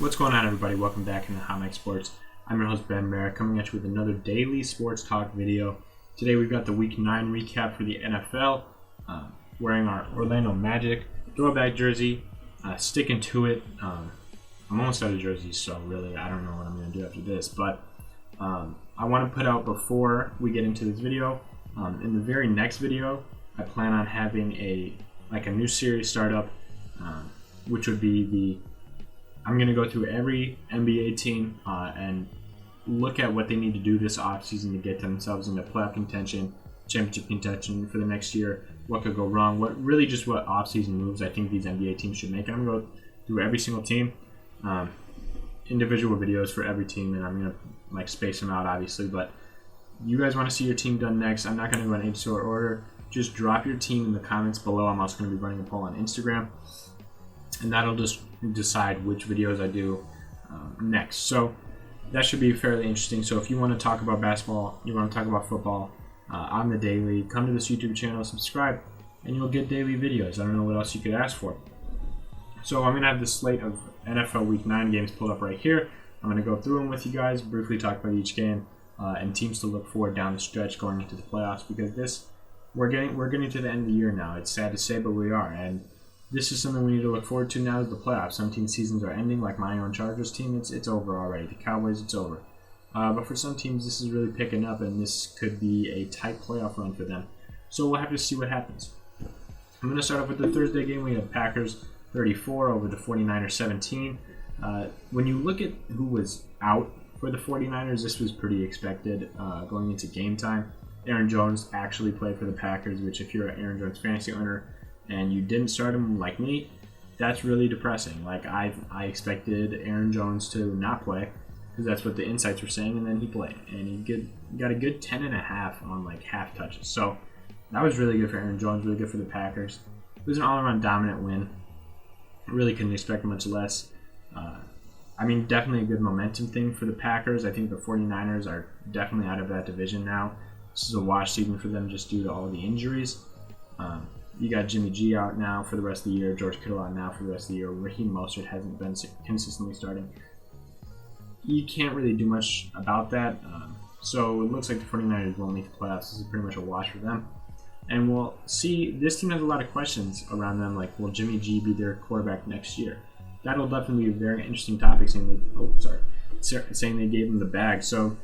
What's going on, everybody? Welcome back into Hot Mike Sports. I'm your host, Ben Merrick, coming at you with another daily sports talk video. Today we've got the Week 9 recap for the NFL, wearing our Orlando Magic throwback jersey, sticking to it. I'm almost out of jerseys, so really I don't know what I'm going to do after this, but I want to put out before we get into this video, in the very next video, I plan on having a new series startup, which would be I'm going to go through every NBA team and look at what they need to do this offseason to get themselves into playoff contention, championship contention for the next year, what could go wrong, what offseason moves I think these NBA teams should make. And I'm going to go through every single team, individual videos for every team, and I'm going to space them out, obviously. But you guys want to see your team done next. I'm not going to go in any sort of order. Just drop your team in the comments below. I'm also going to be running a poll on Instagram, and that'll just decide which videos I do next. So that should be fairly interesting. So if you want to talk about basketball, you want to talk about football on the daily, come to this YouTube channel, subscribe, and you'll get daily videos. I don't know what else you could ask for. So I'm going to have this slate of NFL Week 9 games pulled up right here. I'm going to go through them with you guys, briefly talk about each game, and teams to look for down the stretch going into the playoffs, because we're getting to the end of the year now. It's sad to say, but we are, and this is something we need to look forward to now, is the playoffs. Some team seasons are ending, like my own Chargers team. It's over already. The Cowboys, it's over. But for some teams, this is really picking up, and this could be a tight playoff run for them. So we'll have to see what happens. I'm going to start off with the Thursday game. We have Packers 34 over the 49ers 17. When you look at who was out for the 49ers, this was pretty expected going into game time. Aaron Jones actually played for the Packers, which if you're an Aaron Jones fantasy owner and you didn't start him like me, that's really depressing. I expected Aaron Jones to not play, because that's what the insights were saying, and then he played, and he got a good 10.5 on half touches. So that was really good for Aaron Jones, really good for the Packers. It was an all-around dominant win. Really couldn't expect much less. Definitely a good momentum thing for the Packers. I think the 49ers are definitely out of that division now. This is a wash season for them just due to all the injuries. You got Jimmy G out now for the rest of the year. George Kittle out now for the rest of the year. Raheem Mostert hasn't been consistently starting. You can't really do much about that. So it looks like the 49ers won't make the playoffs. This is pretty much a wash for them. And we'll see. This team has a lot of questions around them, like, will Jimmy G be their quarterback next year? That'll definitely be a very interesting topic, saying they gave him the bag. So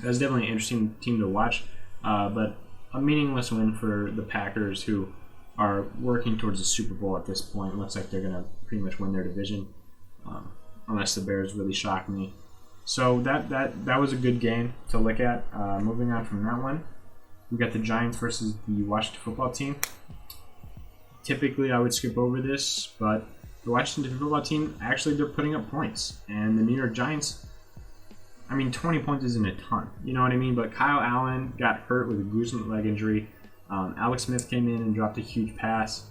that's definitely an interesting team to watch. But a meaningless win for the Packers, who are working towards the Super Bowl at this point. Looks like they're going to pretty much win their division, unless the Bears really shock me. So that was a good game to look at. Moving on from that one, we got the Giants versus the Washington football team. Typically, I would skip over this, but the Washington football team, actually, they're putting up points. And the New York Giants, 20 points isn't a ton, you know what I mean? But Kyle Allen got hurt with a gruesome leg injury. Alex Smith came in and dropped a huge pass.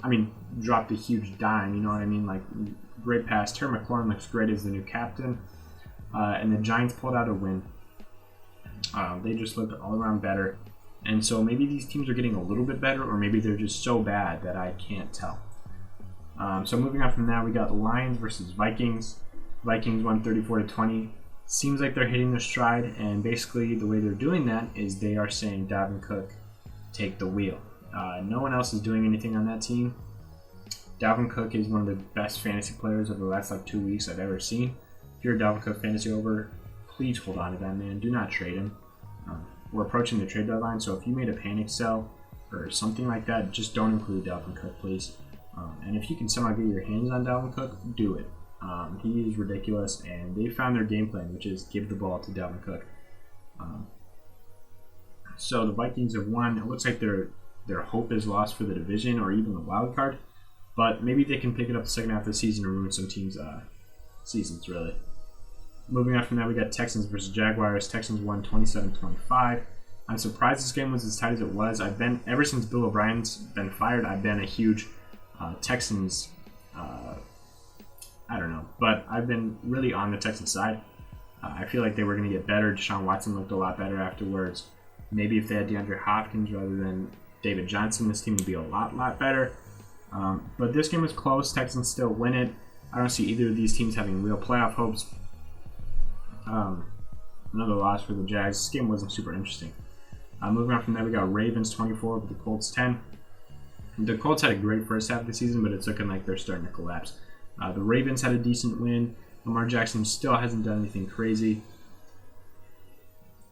Dropped a huge dime, you know what I mean? Great pass. Terry McLaurin looks great as the new captain. And the Giants pulled out a win. They just looked all around better. And so maybe these teams are getting a little bit better, or maybe they're just so bad that I can't tell. So moving on from that, we got the Lions versus Vikings. Vikings won 34-20. Seems like they're hitting their stride, and basically the way they're doing that is they are saying, Dalvin Cook, take the wheel. No one else is doing anything on that team. Dalvin Cook is one of the best fantasy players of the last 2 weeks I've ever seen. If you're a Dalvin Cook fantasy over, please hold on to that man. Do not trade him. We're approaching the trade deadline, so if you made a panic sell or something like that, just don't include Dalvin Cook, please. And if you can somehow get your hands on Dalvin Cook, do it. He is ridiculous, and they found their game plan, which is give the ball to Dalvin Cook. So the Vikings have won. It looks like their hope is lost for the division or even the wild card, but maybe they can pick it up the second half of the season and ruin some teams' seasons, really. Moving on from that, we got Texans versus Jaguars. Texans won 27-25. I'm surprised this game was as tight as it was. Ever since Bill O'Brien's been fired, I've been a huge Texans. I don't know, but I've been really on the Texans side. I feel like they were going to get better. Deshaun Watson looked a lot better afterwards. Maybe if they had DeAndre Hopkins rather than David Johnson, this team would be a lot better. But this game was close. Texans still win it. I don't see either of these teams having real playoff hopes. Another loss for the Jags. This game wasn't super interesting. Moving on from that, we got Ravens 24 with the Colts 10. The Colts had a great first half of the season, but it's looking like they're starting to collapse. The Ravens had a decent win. Lamar Jackson still hasn't done anything crazy.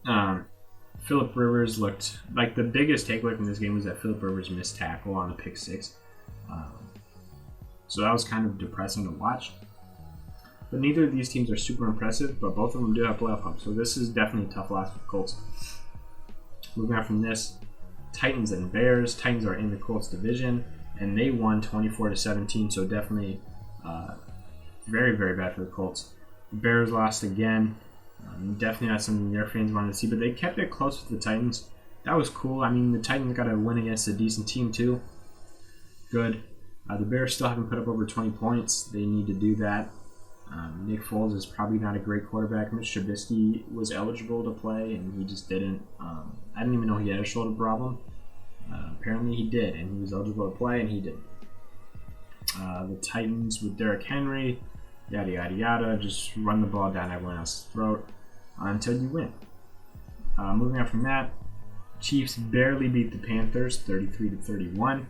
Phillip Rivers looked like the biggest takeaway from this game was that Phillip Rivers missed tackle on the pick six. So that was kind of depressing to watch. But neither of these teams are super impressive, but both of them do have playoff hopes. So this is definitely a tough loss for the Colts. Moving on from this, Titans and Bears. Titans are in the Colts division, and they won 24-17. So definitely very, very bad for the Colts. The Bears lost again. Definitely not something their fans wanted to see, but they kept it close with the Titans. That was cool. I mean, the Titans got a win against a decent team too. Good. The Bears still haven't put up over 20 points. They need to do that. Nick Foles is probably not a great quarterback. Mitch Trubisky was eligible to play, and he just didn't. I didn't even know he had a shoulder problem. Apparently he did, and he was eligible to play, and he didn't. The Titans with Derrick Henry, yada, yada, yada. Just run the ball down everyone else's throat until you win. Moving on from that, Chiefs barely beat the Panthers 33-31.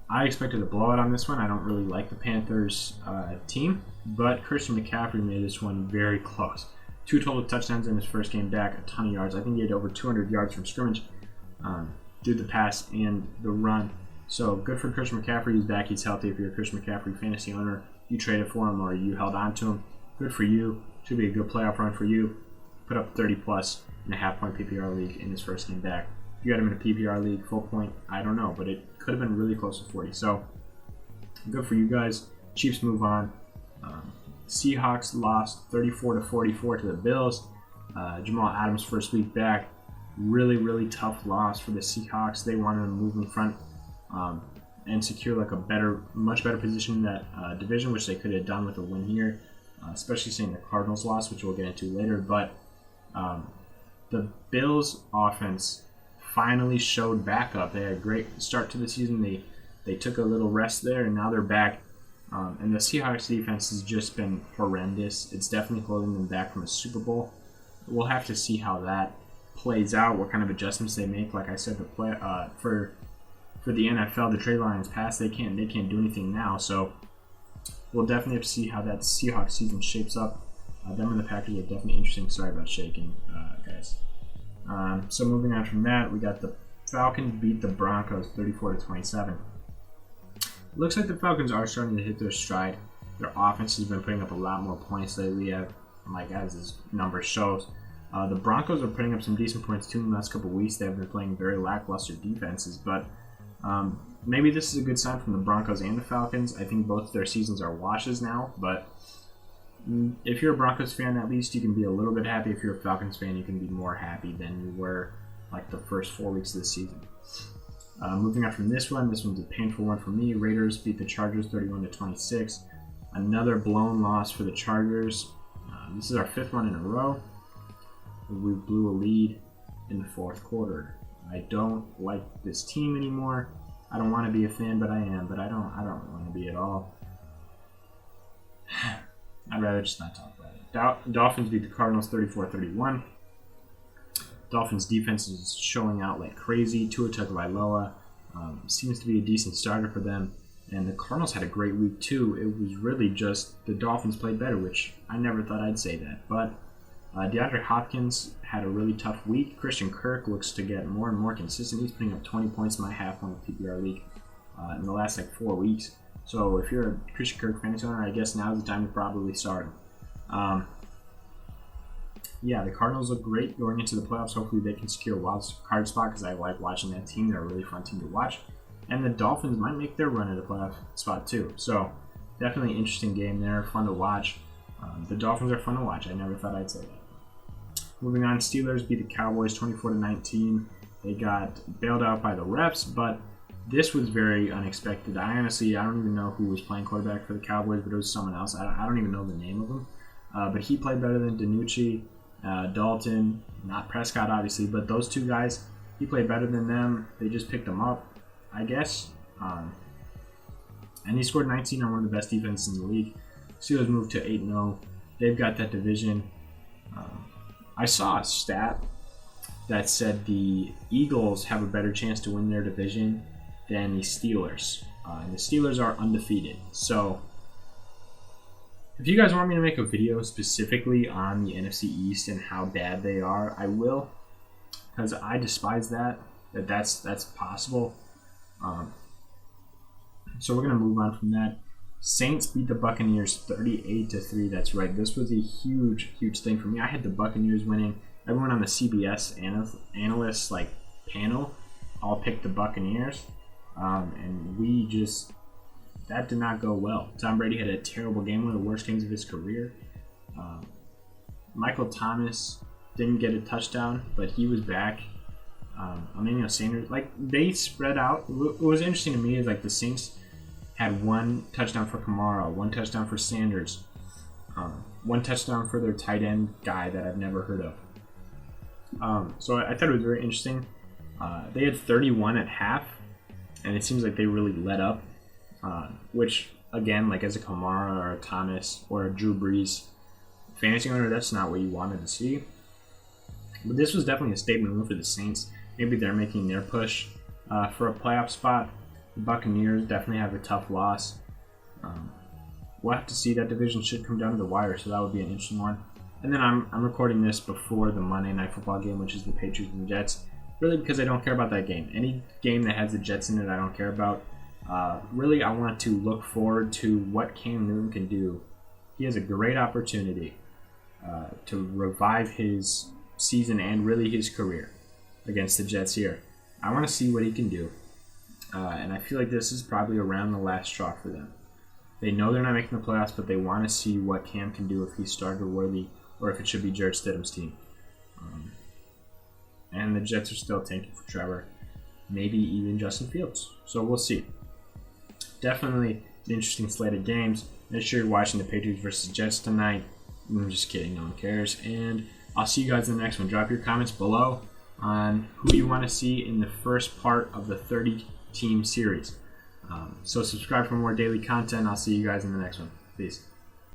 I expected a blowout on this one. I don't really like the Panthers team, but Christian McCaffrey made this one very close. 2 total touchdowns in his first game back, a ton of yards. I think he had over 200 yards from scrimmage through the pass and the run. So good for Christian McCaffrey. He's back. He's healthy. If you're a Christian McCaffrey fantasy owner, you traded for him or you held on to him. Good for you. Should be a good playoff run for you. Put up 30-plus in a half-point PPR league in his first game back. If you had him in a PPR league, full point, I don't know, but it could have been really close to 40. So, good for you guys. Chiefs move on. Seahawks lost 34-44 to the Bills. Jamal Adams' first week back. Really, really tough loss for the Seahawks. They wanted to move in front and secure like a much better position in that division, which they could have done with a win here, especially seeing the Cardinals loss, which we'll get into later. But the Bills' offense finally showed back up. They had a great start to the season. They took a little rest there, and now they're back. And the Seahawks defense has just been horrendous. It's definitely holding them back from a Super Bowl. We'll have to see how that plays out, what kind of adjustments they make. Like I said, for the NFL, the trade line is passed. They can't do anything now. So we'll definitely have to see how that Seahawks season shapes up. Them and the Packers are definitely interesting. Sorry about shaking, guys. So moving on from that, we got the Falcons beat the Broncos 34-27. Looks like the Falcons are starting to hit their stride. Their offense has been putting up a lot more points lately, as this number shows. The Broncos are putting up some decent points too in the last couple of weeks. They have been playing very lackluster defenses, but maybe this is a good sign from the Broncos and the Falcons. I think both their seasons are washes now, but if you're a Broncos fan, at least you can be a little bit happy. If you're a Falcons fan, you can be more happy than you were like the first 4 weeks of the season. Moving on from this one's a painful one for me. Raiders beat the Chargers 31-26. Another blown loss for the Chargers. This is our 5th one in a row. We blew a lead in the 4th quarter. I don't like this team anymore. I don't want to be a fan, but I am. But I don't want to be at all. I'd rather just not talk about it. Dolphins beat the Cardinals 34-31. Dolphins defense is showing out like crazy. Tua Tagovailoa seems to be a decent starter for them. And the Cardinals had a great week too. It was really just the Dolphins played better, which I never thought I'd say that. But DeAndre Hopkins had a really tough week. Christian Kirk looks to get more and more consistent. He's putting up 20 points in my half-point PPR league in the last 4 weeks. So if you're a Christian Kirk fantasy owner, I guess now's the time to probably start him. The Cardinals look great going into the playoffs. Hopefully they can secure a wild card spot because I like watching that team. They're a really fun team to watch. And the Dolphins might make their run at a playoff spot too. So definitely an interesting game there. Fun to watch. The Dolphins are fun to watch. I never thought I'd say that. Moving on, Steelers beat the Cowboys 24-19. They got bailed out by the refs, but this was very unexpected. I don't even know who was playing quarterback for the Cowboys, but it was someone else. I don't even know the name of him. But he played better than DiNucci, Dalton, not Prescott obviously, but those two guys, he played better than them. They just picked him up, I guess. And he scored 19 on one of the best defenses in the league. Steelers moved to 8-0. They've got that division. I saw a stat that said the Eagles have a better chance to win their division than the Steelers. And the Steelers are undefeated. So if you guys want me to make a video specifically on the NFC East and how bad they are, I will, because I despise that's possible. So we're gonna move on from that. Saints beat the Buccaneers 38-3. That's right. This was a huge thing for me. I had the Buccaneers winning. Everyone on the CBS analysts panel all picked the Buccaneers, and that did not go well. Tom Brady had a terrible game, one of the worst games of his career. Michael Thomas didn't get a touchdown, but he was back. Emmanuel Sanders, they spread out. What was interesting to me is the Saints had one touchdown for Kamara, one touchdown for Sanders, one touchdown for their tight end guy that I've never heard of. So I thought it was very interesting. They had 31 at half, and it seems like they really let up. Which, again, as a Kamara or a Thomas or a Drew Brees fantasy owner, that's not what you wanted to see. But this was definitely a statement win for the Saints. Maybe they're making their push for a playoff spot. The Buccaneers definitely have a tough loss. We'll have to see. That division should come down to the wire, so that would be an interesting one. And then I'm recording this before the Monday Night Football game, which is the Patriots and the Jets. Really, because I don't care about that game. Any game that has the Jets in it, I don't care about. Really, I want to look forward to what Cam Newton can do. He has a great opportunity to revive his season and really his career against the Jets here. I want to see what he can do. And I feel like this is probably around the last straw for them. They know they're not making the playoffs, but they want to see what Cam can do if he's starter worthy or if it should be Jarrett Stidham's team. And the Jets are still tanking for Trevor. Maybe even Justin Fields. So we'll see. Definitely an interesting slate of games. Make sure you're watching the Patriots versus Jets tonight. I'm just kidding. No one cares. And I'll see you guys in the next one. Drop your comments below on who you want to see in the first part of the 30-team series. So subscribe for more daily content. I'll see you guys in the next one. Peace.